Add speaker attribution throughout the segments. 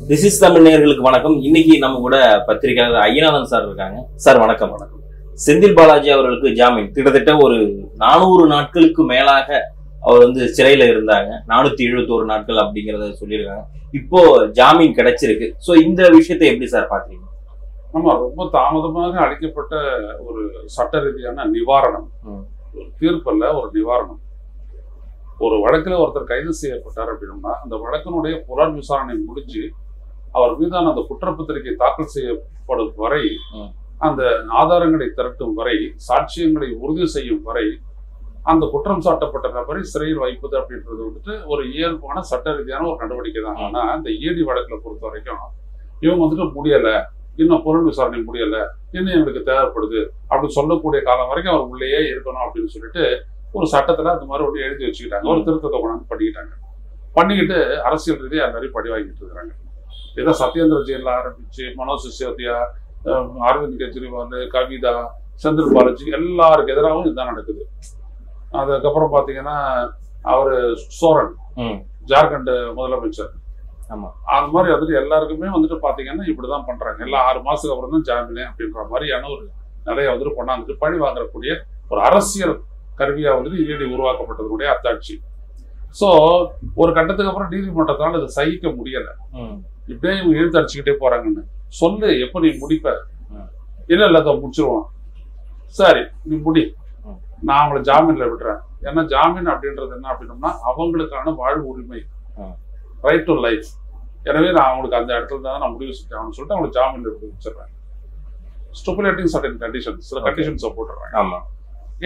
Speaker 1: This is Tamil நேயர்களுக்கு வணக்கம். இன்னைக்கு நம்ம கூட பத்திரிகையாளர் ஐயநாதன் சார் இருக்காங்க. சார் வணக்கம். வணக்கம். செந்தில் பாலாஜி அவர்களுக்கு ஜாமீன் கிட்டத்தட்ட ஒரு 400 நாட்களுக்கு மேலாக அவர் சிறையில இருந்தாங்க. 471 நாட்கள் அப்படிங்கறத சொல்லியிருக்காங்க. இப்போ ஜாமீன் கிடைச்சிருக்கு. சோ இந்த விஷயத்தை எப்படி சார் பாக்குறீங்க?
Speaker 2: ஆமா, ரொம்ப தாமதமாக அளிக்கப்பட்ட ஒரு சட்ட ரீதியான நிவாரணம், ஒரு தீர்ப்பல்ல, ஒரு நிவாரணம். ஒரு வழக்கில் ஒருத்தர் கைது செய்யப்பட்டார் அப்படின்னா அந்த வழக்கினுடைய புலன் விசாரணை முடிஞ்சு அவர் மீதான அந்த குற்றப்பத்திரிகை தாக்கல் செய்யப்படும் வரை, அந்த ஆதாரங்களை திரட்டும் வரை, சாட்சியங்களை உறுதி செய்யும் வரை அந்த குற்றம் சாட்டப்பட்ட நபரை சிறையில் வைப்பது அப்படின்றது ஒரு இயல்பான சட்ட ரீதியான ஒரு நடவடிக்கை தான். ஆனா இந்த ஈடி வழக்கில் பொறுத்த வரைக்கும் இவங்க முடியல, இன்னும் புலன் விசாரணை முடியல, இன்னும் எங்களுக்கு தேவைப்படுது அப்படின்னு சொல்லக்கூடிய காலம் வரைக்கும் அவர் உள்ளேயே இருக்கணும் அப்படின்னு சொல்லிட்டு ஒரு சட்டத்துல அந்த மாதிரி ஒன்று எழுதி வச்சுக்கிட்டாங்க. ஒரு திருத்தத்தை கொண்டாந்து பண்ணிக்கிட்டு அரசியல் ரீதியாக நிறைய படி வாங்கிட்டு இருக்கிறாங்க. ஏதோ சத்யேந்திர ஜெயில ஆரம்பிச்சு மனோஜ் சிசோதியா, அரவிந்த் கெஜ்ரிவால், கவிதா, செந்தில் பாலாஜி எல்லாருக்கு எதிராகவும் இதுதான் நடக்குது. அதுக்கப்புறம் பாத்தீங்கன்னா அவரு சோரன், ஜார்க்கண்ட் முதலமைச்சர், அது மாதிரி எல்லாருக்குமே பாத்தீங்கன்னா இப்படிதான் பண்றாங்க. எல்லாம் 6 மாசத்துக்கு அப்புறம் தான் ஜாமீன் அப்படின்ற மாதிரியான ஒரு நிறைய கொண்டாந்துட்டு பழி வாங்கக்கூடிய ஒரு அரசியல் கருவியா ஈடி உருவாக்கப்பட்டதனுடைய அத்தாட்சி. சோ ஒரு கட்டத்துக்கு அப்புறம் நீதிமன்றத்தால் இதை சகிக்க முடியல. இப்படியே இவங்க இழுத்து அடிச்சுக்கிட்டே போறாங்கன்னு சொல்லு, எப்ப நீ முடிப்ப? இல்ல அதை முடிச்சிருவான். சரி, நீ முடி, நான் அவங்கள ஜாமீன்ல விடுறேன். ஏன்னா ஜாமீன் அப்படின்றது என்ன அப்படின்னோம்னா அவங்களுக்கான வாழ்வு உரிமை, ரைட் டு லைஃப். எனவே நான் அவங்களுக்கு அந்த இடத்துல தான் நான் முடிவு செஞ்சேன் சொல்லிட்டு அவங்களுக்கு ஜாமீன்ல விட்டு வச்சிடுறேன். ஸ்டிபுலேட்டிங் சர்டன் கண்டிஷன்ஸ், சில கண்டிஷன்ஸை போட்டுடுறாங்க. ஆமா,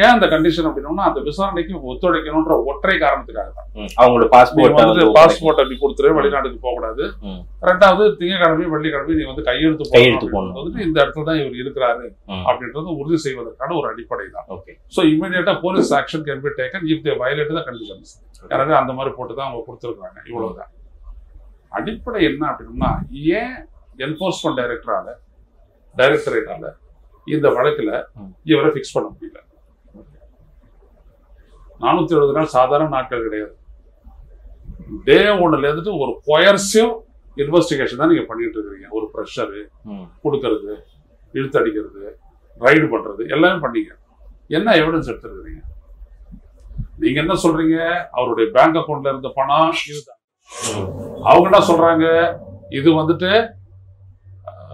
Speaker 2: ஏன் அந்த கண்டிஷன் அப்படின்னா அந்த விசாரணைக்கு ஒத்துழைக்கணும்ன்ற ஒற்றை காரணத்துக்காக தான். அவங்களோட பாஸ்போர்ட் அப்படி கொடுத்துரு, வெளிநாட்டுக்கு போக கூடாது. ரெண்டாவது, திங்கக்கிழமை வெள்ளிக்கிழமை நீ கையெழுத்து போடணும், இந்த இடத்துல தான் இவர் இருக்கிறாரு அப்படின்றது உறுதி செய்வதற்கான ஒரு அடிப்படை தான். சோ இமிடியேட்டா police action can be taken if they violate the conditions. எனவே அந்த மாதிரி போட்டு தான் அவங்க கொடுத்துருக்காங்க. இவ்வளவுதான் அடிப்படை. என்ன அப்படின்னா, ஏன் என்போர்ஸ்மெண்ட் டைரக்டரேட்டால இந்த வழக்குல இவரை பிக்ஸ் பண்ண முடியல? 470 நாள் சாதாரண நாட்கள் கிடையாது. டே 1ல இருந்துட்டு ஒரு கோயர்சிவ் இன்வெஸ்டிகேஷன் தான் நீங்க பண்ணிட்டு இருக்கீங்க. ஒரு ப்ரெஷர் கொடுக்கறது, இழுத்து அடிக்கிறது, ரைடு பண்றது எல்லாமே பண்ணீங்க. என்ன எவிடன்ஸ் எடுத்துருக்கீங்க? நீங்க என்ன சொல்றீங்க? அவருடைய பேங்க் அக்கௌண்ட்ல இருந்த பணம் இதுதான். அவங்க என்ன சொல்றாங்க? இது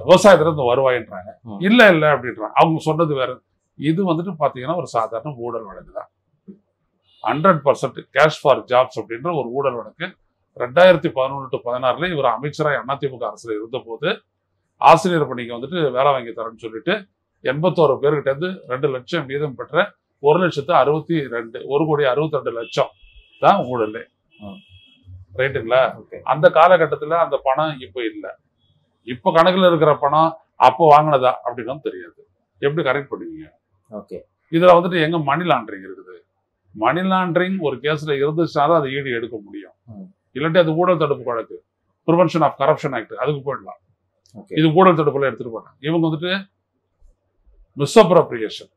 Speaker 2: விவசாயத்துல இருந்து வருவாயின்றாங்க. இல்ல அப்படின்றாங்க. அவங்க சொன்னது வேற. இது பாத்தீங்கன்னா ஒரு சாதாரண ஊழல் வழக்கு தான். 100% கேஷ் ஃபார் ஜாப்ஸ் அப்படின்ற ஒரு ஊழல் வழக்கு 2011 to 16 இவர் அமைச்சராக அதிமுக அரசுல இருந்த போது ஆசிரியர் பணிக்கு வேலை வாங்கி தரேன்னு சொல்லிட்டு 81 பேர்கிட்ட இருந்து 2 லட்சம் வீதம் பெற்ற 1,62,1,62,00,000 தான் ஊழல். ரைட்டுங்களா? அந்த காலகட்டத்துல அந்த பணம் இப்ப இல்லை. இப்ப கணக்குல இருக்கிற பணம் அப்போ வாங்கினதா அப்படின்னு தெரியாது. எப்படி கரெக்ட் பண்ணுவீங்க? இதுல எங்க மணி லாண்டரிங் இருக்குது? மணி லாண்டரிங் ஒரு கேஸ்ல இருந்துச்சுன்னா தான் அதை ஈடு எடுக்க முடியும். இல்லாட்டி அது ஊழல் தடுப்பு வழக்கு, ப்ரிவென்ஷன் ஆஃப் கரப்ஷன் ஆக்ட், அதுக்கு போயிடலாம். இது ஊழல் தடுப்புல எடுத்துட்டு போனாங்க. இவங்க மிஸ்அப்ரோப்ரியேஷன்,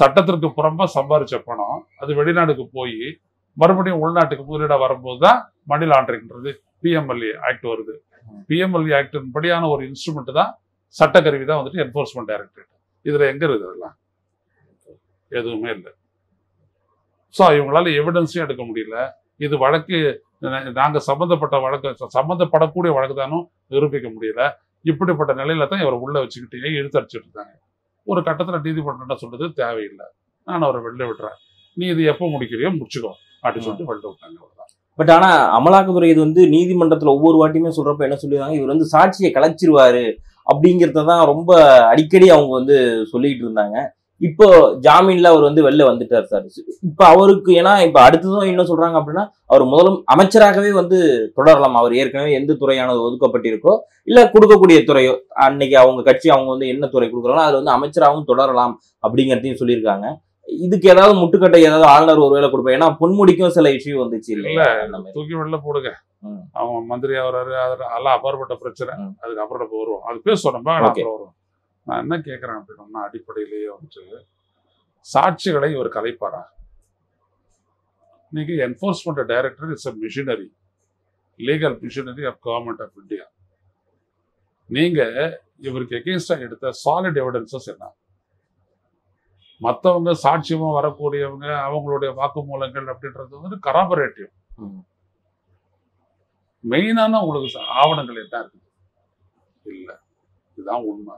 Speaker 2: சட்டத்திற்கு புறம்பா சம்பாதிச்ச பணம் அது வெளிநாட்டுக்கு போய் மறுபடியும் உள்நாட்டுக்கு முதலீடா வரும்போது தான் மணி லாண்டரிங்ன்றது PMLA ஆக்ட் வருது. PMLA ஆக்டின் படியான ஒரு இன்ஸ்ட்ருமெண்ட் தான், சட்டக்கருவி தான் என்போர்ஸ்மெண்ட் டைரக்டரேட். இதுல எங்க இருக்குது? அதெல்லாம் எதுவுமே இல்லை. ஸோ இவங்களால எவிடன்ஸையும் எடுக்க முடியல. இது வழக்கு நாங்க சம்பந்தப்படக்கூடிய வழக்கு தானும் நிரூபிக்க முடியல. இப்படிப்பட்ட நிலையில தான் இவரை உள்ள வச்சுக்கிட்டே இழுத்தடிச்சுட்டு இருந்தாங்க. ஒரு கட்டத்துல நீதிமன்றம் என்ன சொல்றது, தேவையில்லை, நான் அவரை வெளில விடுறேன், நீ இது எப்போ முடிக்கிறியோ முடிச்சுக்கோ அப்படின்னு சொல்லிட்டு வெளில விட்டாங்க.
Speaker 1: பட் ஆனா அமலாக்கத்துறை இது நீதிமன்றத்துல ஒவ்வொரு வாட்டியுமே சொல்றப்ப என்ன சொல்லிடுறாங்க, இவர் சாட்சியை கலைச்சிருவாரு அப்படிங்கிறதான் ரொம்ப அடிக்கடி அவங்க சொல்லிட்டு இருந்தாங்க. இப்போ ஜாமீன்ல அவர் வெளில வந்துட்டார் சார். இப்ப அவருக்கு ஏன்னா இப்ப அடுத்ததும் என்ன சொல்றாங்க அப்படின்னா, அவர் முதலும் அமைச்சராகவே தொடரலாம். அவர் ஏற்கனவே எந்த துறையானது ஒதுக்கப்பட்டிருக்கோ இல்ல கொடுக்கக்கூடிய துறையோ, அன்னைக்கு அவங்க கட்சி அவங்க என்ன துறை கொடுக்குறாங்களோ அதுல அமைச்சராகவும் தொடரலாம் அப்படிங்கிறதையும் சொல்லியிருக்காங்க. இதுக்கு ஏதாவது முட்டுக்கட்டை ஏதாவது ஆளுநர் ஒருவேளை கொடுப்பேன்? ஏன்னா பொன்முடிக்கும் சில இஷ்யூ வந்துச்சு இல்ல,
Speaker 2: தூக்கி வெளில போடுங்க. அவங்க மந்திரி அவராரு, அதெல்லாம் அப்பாற்பட்ட பிரச்சனை. அதுக்கப்புறம் வருவோம், அது பேசுவோம். வரும். நான் என்ன கேட்கிறேன் அப்படின்னா, அடிப்படையிலேயே சாட்சிகளை இவர் கலைப்பாரா? இன்னைக்கு enforcement director is a machinery, legal machinery of government of India. நீங்க இவருக்கு எகெயின்ஸ்டா எடுத்த சாலிட் எவிடன்சஸ் என்ன? மற்றவங்க சாட்சியமா வரக்கூடியவங்க அவங்களுடைய வாக்குமூலங்கள் அப்படின்றது வந்து கராபரேட்டிவ். மெயினான உங்களுக்கு ஆவணங்கள் என்ன இருக்குது? இல்ல. இதுதான் உண்மை.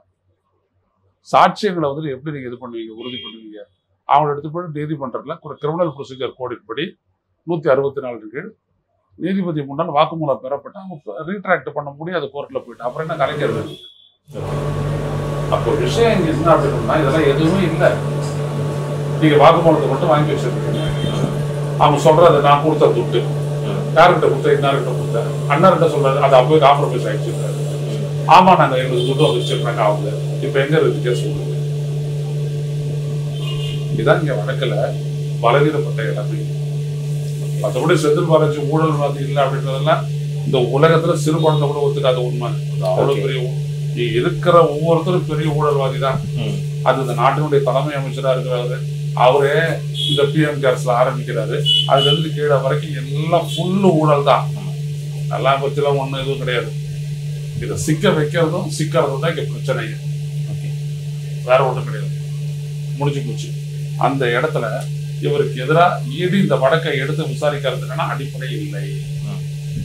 Speaker 2: சாட்சியங்களை வந்து எப்படி நீங்க இது பண்ணுவீங்க, உறுதி பண்ணுவீங்க? அவங்களை எடுத்து போய் நீதிமன்றத்தில் ஒரு கிரிமினல் ப்ரொசீஜர் கோடின் படி 164 கீழ் நீதிபதி முன்னால் வாக்குமூலம் பெறப்பட்டு அவங்க ரீட்ராக்ட் பண்ண முடியாது கோர்ட்ல போயிட்டு. அப்புறம் என்ன கலைக்கிறது? அப்போ விஷயம் இங்க என்ன அப்படின்னா இதெல்லாம் எதுவுமே இல்லை. நீங்க வாக்குமூலத்தை மட்டும் வாங்கி வச்சிருக்கீங்க. அவங்க சொல்றது நான் கொடுத்த துட்டு யார்கிட்ட கொடுத்த, இன்னார்கிட்ட கொடுத்த, அண்ணார்கிட்ட சொல்றாரு அது அப்பவே காம்ப்ரமைஸ் ஆயிடுச்சு. ஆமா நாங்க எங்களுக்கு துட்டு வந்து வச்சிருக்காங்க அவங்க. இப்ப எங்க இருக்கு கேஸ்? சொல்லுங்க. இதான் இங்க வழக்குல பலவீனப்பட்ட இடமே. மற்றபடி செந்தில் பாலாஜி ஊழல்வாதி இல்லை அப்படின்றதெல்லாம் இந்த உலகத்துல சிறு குழந்தை கூட ஒத்துக்காத உண்மை. அவ்வளவு பெரிய இருக்கிற ஒவ்வொருத்தரும் பெரிய ஊழல்வாதி தான். அது இந்த நாட்டினுடைய தலைமை அமைச்சரா இருக்கிறாரு. அவரே இந்த பிஎம் கேர்ஸ்ல ஆரம்பிக்கிறாரு. அதுல இருந்து கீழே வரைக்கும் எல்லாம் ஃபுல்லு ஊழல் தான். நல்லா பத்திலாம் ஒண்ணும் எதுவும் கிடையாது. இதை சிக்க வைக்கிறதும் சிக்கிறதும் தான் இங்க பிரச்சனை. வேற ஒண்ணும் கிடையாது. முடிஞ்சு போச்சு. அந்த இடத்துல இவருக்கு எதிராக ஈடு இந்த வழக்கை எடுத்து விசாரிக்கிறதுக்கான அடிப்படை இல்லை.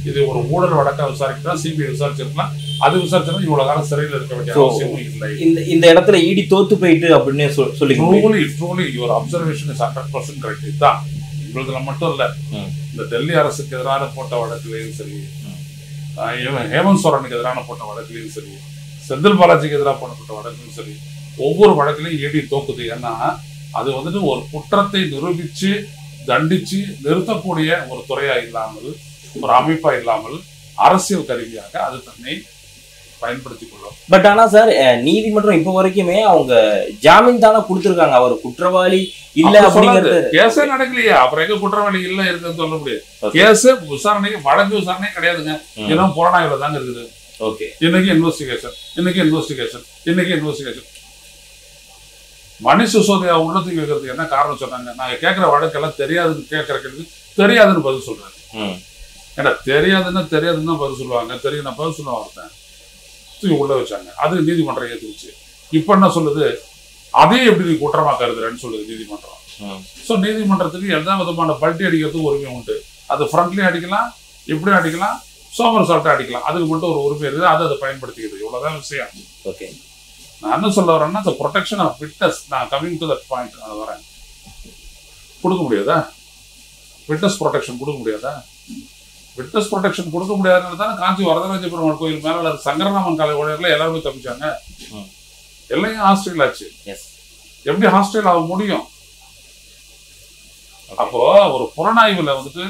Speaker 2: இது ஒரு ஊழல் வழக்கா விசாரிக்கலாம், சிபிஐ விசாரிச்சிருக்கலாம். அது விசாரிச்சா இவ்வளவு காலம் சிறையில் இருக்க வேண்டிய அவசியமும் இல்லை. இந்த
Speaker 1: இடத்துல ஈடி தோத்து போயிட்டு அப்படின்னு சொல்லி
Speaker 2: truly your observation is 100% correct. இதுதான் இவங்களதுல மட்டும் இல்ல. இந்த டெல்லி அரசுக்கு எதிரான போட்ட வழக்குலையும் சரி, ஹேமந்த் சோரனுக்கு எதிரான போட்ட வழக்குலையும் சரி, செந்தில் பாலாஜிக்கு எதிராக போடப்பட்ட வழக்குலையும் சரி, ஒவ்வொரு வழக்குலையும் ஈடி தோக்குது. ஏன்னா அது வந்துட்டு ஒரு குற்றத்தை நிரூபிச்சு தண்டிச்சு நிறுத்தக்கூடிய ஒரு துறையா இல்லாமல், ஒரு அமைப்பா இல்லாமல் அரசியல் கருவியாக அது தன்னை பயன்படுத்திக் கொள்ளும்.
Speaker 1: பட் ஆனா சார் நீதிமன்றம் இப்ப வரைக்குமே அவங்க ஜாமீன் தானே கொடுத்திருக்காங்க. அவர் குற்றவாளி இல்ல அப்படிங்கிறது
Speaker 2: கேஸே நடக்கலையா? அப்புறம் எங்க குற்றவாளி இல்ல இருக்குன்னு சொல்ல முடியாது. கேஸ் விசாரணைக்கு வழக்கு விசாரணையே கிடையாதுங்க. ஏன்னா புலனாய்வுல தாங்க இருக்குது.
Speaker 1: ஓகே,
Speaker 2: இன்னைக்கு இன்வெஸ்டிகேஷன். மணிஷ் சிசோதியா உள்ளத்துக்கு வைக்கிறதுக்கு என்ன காரணம் சொன்னாங்க? நாங்க கேட்கிற வழக்கெல்லாம் தெரியாதுன்னு கேட்கிற கேள்வி தெரியாதுன்னு பதில் சொல்றாரு. ஏன்னா தெரியாதுன்னா பதில் சொல்லுவாங்க, தெரியும் நான் பதில் சொல்லுவேன் ஒருத்தன் தூக்கி உள்ள வச்சாங்க. அது நீதிமன்றம் ஏற்றுச்சு. இப்ப என்ன சொல்லுது? அதையும் எப்படி நீ குற்றமா கருதுறேன்னு சொல்லுது நீதிமன்றம். ஸோ நீதிமன்றத்துக்கு எந்த விதமான பல்ட்டி அடிக்கிறதுக்கு உரிமை உண்டு. அது ஃப்ரண்ட்லயும் அடிக்கலாம், இப்படியும் அடிக்கலாம், சோமர் சால்ட்டா அடிக்கலாம். அதுக்கு மட்டும் ஒரு உரிமை இருக்குது. அதை பயன்படுத்திக்கிறது. இவ்வளவுதான் விஷயம்.
Speaker 1: ஓகே,
Speaker 2: நான் என்ன சொல்ல வரேன்னா இந்த ப்ரொடெக்ஷன் ஆஃப் விட்னஸ், நான் கமிங் டு தட் பாயிண்ட் அது வரேன். கொடுக்க முடியாதா? விட்னஸ் ப்ரொடெக்ஷன் கொடுக்க முடியாதா? விட்னஸ் ப்ரொடெக்ஷன் கொடுக்க முடியாதுன்னு தானே காஞ்சி வரதராஜ பெருமாள் கோயில் மேல சங்கரராமன் காலை ஊழியர்கள் எல்லாருமே தப்பிச்சாங்க. எல்லாம் ஹாஸ்டல் ஆச்சு. எப்படி ஹாஸ்டல் ஆக முடியும்? அப்போ ஒரு புலனாய்வுல வந்துட்டு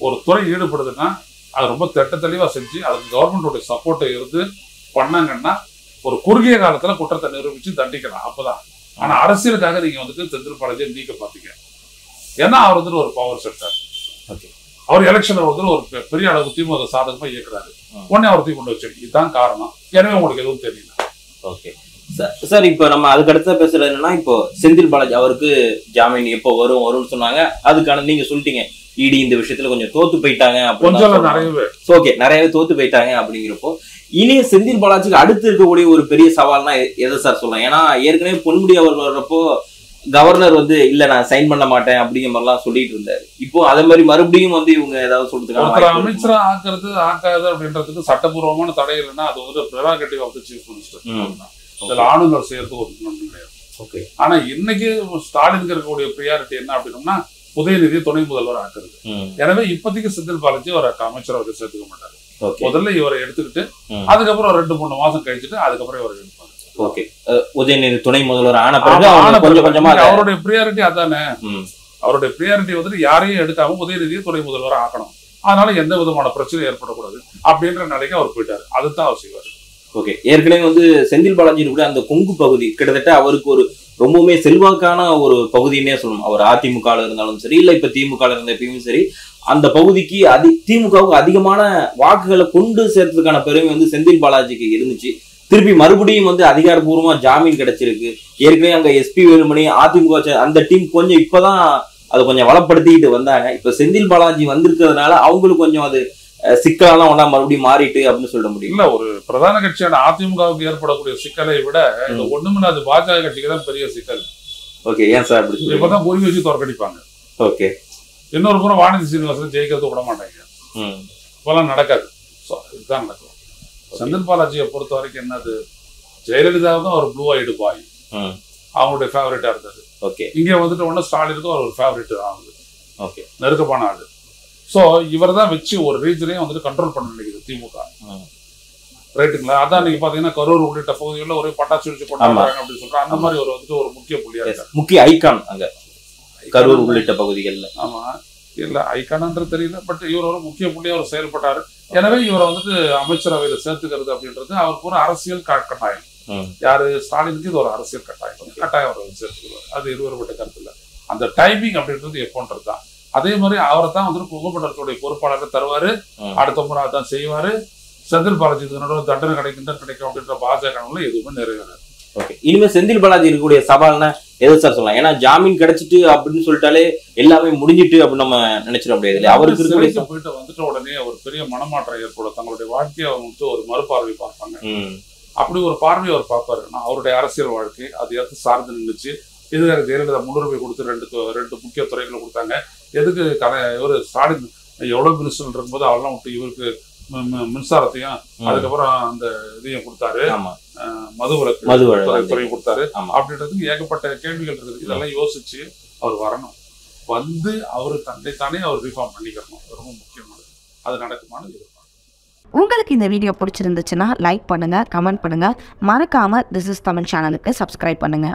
Speaker 2: ஒரு துறை ஈடுபடுதுன்னா அது ரொம்ப திட்ட தெளிவா செஞ்சு அதுக்கு கவர்மெண்டோட சப்போர்ட்டை இருந்து பண்ணாங்கன்னா ஒரு குறுகிய காலத்துல குற்றத்தை நிரூபிச்சு தண்டிக்கலாம். அப்பதான். ஆனா அரசியலுக்காக நீங்க வந்துட்டு செந்தில் பாலாஜியை நீக்க பாத்தீங்க. ஏன்னா அவர் வந்துட்டு ஒரு பவர் செக்டர். அவர் எலெக்ஷன்ல வந்துட்டு ஒரு பெரிய அளவுக்கு திமுக சாதகமா இயக்குறாரு. உடனே அவர் தூக்கி கொண்டு வச்சு இதுதான் காரணம். எனவே உங்களுக்கு எதுவும் தெரியல.
Speaker 1: ஓகே சார், இப்ப நம்ம அதுக்கு அடுத்த பேசுறது என்னன்னா, இப்போ செந்தில் பாலாஜி அவருக்கு ஜாமீன் எப்போ வரும்னு சொன்னாங்க. அதுக்கான நீங்க சொல்லிட்டீங்க இடி இந்த விஷயத்துல கொஞ்சம் தோத்து போயிட்டாங்க. நிறையவே தோத்து போயிட்டாங்க. அப்படிங்கிறப்போ இனி செந்தில் பாலாஜிக்கு அடுத்து இருக்கக்கூடிய ஒரு பெரிய சவால்னா எதை சார் சொல்லலாம்? ஏன்னா ஏற்கனவே பொன்முடி அவர் வர்றப்போ கவர்னர் வந்து இல்ல நான் சைன் பண்ண மாட்டேன் அப்படிங்கிற மாதிரிலாம் சொல்லிட்டு இருந்தாரு. இப்போ அதே மாதிரி மறுபடியும் வந்து இவங்க ஏதாவது சொல்றதுக்கான
Speaker 2: அமைச்சரா ஆக்காது அப்படின்றதுக்கு சட்டபூர்வமான தடை இல்லைன்னா அது வந்து ப்ரெரோகேட்டிவ் ஆஃப் தி சீஃப் மினிஸ்டர். இதுல ஆளுநர் செய்யறதுக்கு ஒரு கிடையாது. ஓகே, ஆனா இன்னைக்கு ஸ்டாலினுக்கு இருக்கக்கூடிய ப்ரியாரிட்டி என்ன அப்படின்னா உதயநிதி துணை முதல்வர் ஆக்குறது. எனவே இப்போதைக்கு செந்தில் பாலாஜி ஒரு அமைச்சரை வந்து சேர்த்துக்க மாட்டாரு. முதல்ல இவரை எடுத்துக்கிட்டு அதுக்கப்புறம் 2-3 மாசம் கழிச்சுட்டு அதுக்கப்புறம் இவரை எடுப்பாங்க.
Speaker 1: ஓகே, உதயநிதி துணை முதல்வர் ஆன பிறகு கொஞ்சம் கொஞ்சமா
Speaker 2: அவருடைய ப்ரியாரிட்டி அதானே. அவருடைய ப்ரியாரிட்டி வந்துட்டு யாரையும் எடுக்காம உதயநிதியை துணை முதல்வரை ஆக்கணும். அதனால எந்த விதமான பிரச்சனையும் ஏற்படக்கூடாது அப்படின்ற நிலைக்கு அவர் போயிட்டாரு. அதுதான் அவர் செய்வார்.
Speaker 1: ஓகே, ஏற்கனவே வந்து செந்தில் பாலாஜி கூட அந்த கொங்கு பகுதி கிட்டத்தட்ட அவருக்கு ஒரு ரொம்பவுமே செல்வாக்கான ஒரு பகுதின்னே சொல்லணும். அவர் அதிமுக இருந்தாலும் சரி, இல்ல இப்ப திமுக இருந்த எப்பயும் சரி, அந்த பகுதிக்கு திமுகவுக்கு அதிகமான வாக்குகளை கொண்டு சேர்த்ததுக்கான பெருமை வந்து செந்தில் பாலாஜிக்கு இருந்துச்சு. திருப்பி மறுபடியும் வந்து அதிகாரப்பூர்வமா ஜாமீன் கிடைச்சிருக்கு. ஏற்கனவே அங்க எஸ்பி வேலுமணி அதிமுக அந்த டீம் கொஞ்சம் இப்பதான் அதை கொஞ்சம் வளப்படுத்திக்கிட்டு வந்தாங்க. இப்ப செந்தில் பாலாஜி வந்திருக்கிறதுனால அவங்களுக்கு கொஞ்சம் அது சிக்கலெல்லாம் ஒன்னா மறுபடியும் மாறிட்டு அப்படின்னு சொல்ல முடியும்.
Speaker 2: இல்ல, ஒரு பிரதான கட்சியான அதிமுகவுக்கு ஏற்படக்கூடிய சிக்கலை விட இந்த ஒண்ணுமில்லாத பாஜக கட்சிக்கு தான் பெரிய சிக்கல்.
Speaker 1: ஓகே, ஏன் சார் அப்படி?
Speaker 2: இப்பதான் குறி வச்சு தோற்கடிப்பாங்க.
Speaker 1: ஓகே,
Speaker 2: இன்னொரு புறம் வானதி சீனிவாசன் ஜெயிக்கிறது விட மாட்டாங்க. இப்பெல்லாம் நடக்காது. இதுதான் நடக்கும். செந்தில் பாலாஜியை பொறுத்த வரைக்கும் என்னது, ஜெயலலிதா தான் ஒரு ப்ளூ ஐடு பாய், அவங்களுடைய ஃபேவரட்டா இருந்தது.
Speaker 1: ஓகே,
Speaker 2: இங்க வந்துட்டு ஒண்ணு ஸ்டாலினுக்கும் ஒரு ஃபேவரட் ஆகுது.
Speaker 1: ஓகே,
Speaker 2: நெருக்கமான ஆளு. சோ இவர் தான் வச்சு ஒரு ரீஜனையும் வந்துட்டு கண்ட்ரோல் பண்ண நினைக்குது திமுக. ரைட்டுங்களா? அதான் நீங்க பாத்தீங்கன்னா கரூர் உள்ளிட்ட பகுதிகளில் ஒரே பட்டாசு வச்சு கொண்டாடுறாங்க அப்படின்னு சொல்றாங்க. அந்த மாதிரி ஒரு வந்துட்டு ஒரு முக்கிய புள்ளியா இருக்காரு,
Speaker 1: முக்கிய ஐகான் அங்க கரூர் உள்ளிட்ட பகுதிகள்ல.
Speaker 2: ஆமா, இல்ல ஐகானன்றது தெரியல, பட் இவர் ஒரு முக்கிய புள்ளியா அவர் செயல்பட்டாரு. எனவே இவரை வந்துட்டு அமைச்சரவையில சேர்த்துக்கிறது அப்படின்றது அவருக்கு ஒரு அரசியல் கட்டாயம். யாரு? ஸ்டாலினுக்கு இது ஒரு அரசியல் கட்டாயம். கட்டாயம் அவர் சேர்த்துக்குவார், அது இருவருப்பட்ட கருத்து இல்ல. அந்த டைமிங் அப்படின்றது எப்போன்றது தான். அதே மாதிரி அவரை தான் வந்துட்டு புகைப்படத்துடைய பொறுப்பாளர் தருவாரு, அடுத்த முறை தான் செய்வாரு. செந்தில் பாலாஜி தண்டனை கிடைக்கும் அப்படின்ற பாஜக எதுவுமே நிறைவேறாது.
Speaker 1: ஓகே, இனிமே செந்தில் பாலாஜி இருக்கக்கூடிய சவால்னா எது சார் சொல்லலாம்? ஏன்னா ஜாமீன் கிடைச்சிட்டு அப்படின்னு சொல்லிட்டாலே எல்லாமே முடிஞ்சிட்டு அப்படின்னு நம்ம நினைச்சிட முடியாது இல்லையா? அவருக்கு
Speaker 2: போயிட்டு வந்துட்டு உடனே ஒரு பெரிய மனமாற்றம் ஏற்படும். தங்களுடைய வாழ்க்கையை அவங்க வந்துட்டு ஒரு மறுபார்வை பார்ப்பாங்க. அப்படி ஒரு பார்வையை அவர் பார்ப்பாரு. நான் அவருடைய அரசியல் வாழ்க்கை அது எடுத்து சார்ந்து நின்றுச்சு. எதுக்காக ஜெயலலிதா முன்னுரிமை கொடுத்து ரெண்டு முக்கிய துறைகளை கொடுத்தாங்க? எதுக்கு இவரு ஸ்டாலின் எவ்வளவு மினிஸ்டர் இருக்கும்போது அவெல்லாம் விட்டு இவருக்கு மின்சாரத்தையும் அதுக்கப்புறம் அந்த இதையும் கொடுத்தாரு, மதுவிலக்கு துறையும் கொடுத்தாரு அப்படின்றதுக்கு ஏகப்பட்ட கேள்விகள் இருக்குது. இதெல்லாம் யோசிச்சு அவர் வரணும். வந்து அவரு தானே அவர் ரிஃபார்ம் பண்ணிக்கணும். ரொம்ப முக்கியமானது. அது நடக்குமானது எதிர்பார்க்கணும்.
Speaker 3: உங்களுக்கு இந்த வீடியோ பிடிச்சிருந்துச்சுன்னா லைக் பண்ணுங்க, கமெண்ட் பண்ணுங்க, மறக்காம திஸ் இஸ் தமிழ் சேனலுக்கு சப்ஸ்கிரைப் பண்ணுங்க.